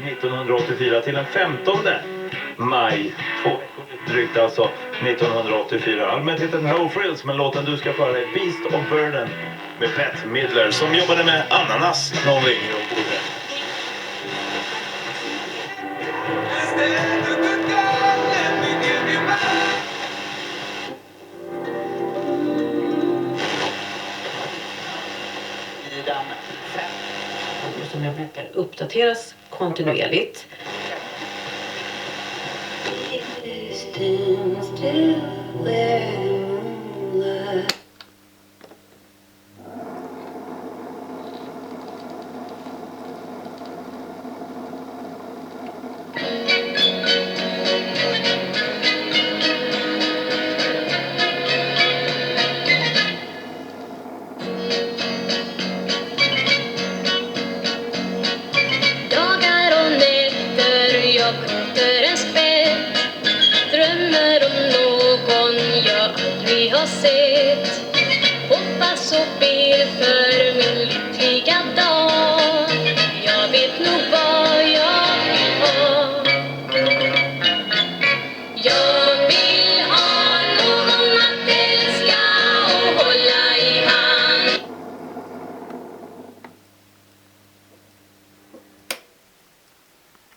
1984 till den 15 maj. 2 veckor drygt alltså 1984. Allmänt heter den No Frills, men låten du ska föra är Beast of Burden med Bette Midler som jobbade med ananas någon gång och bodde. Som jag brukar uppdateras kontinuerligt. Drömmer om någon jag aldrig har sett. Hoppas och ber för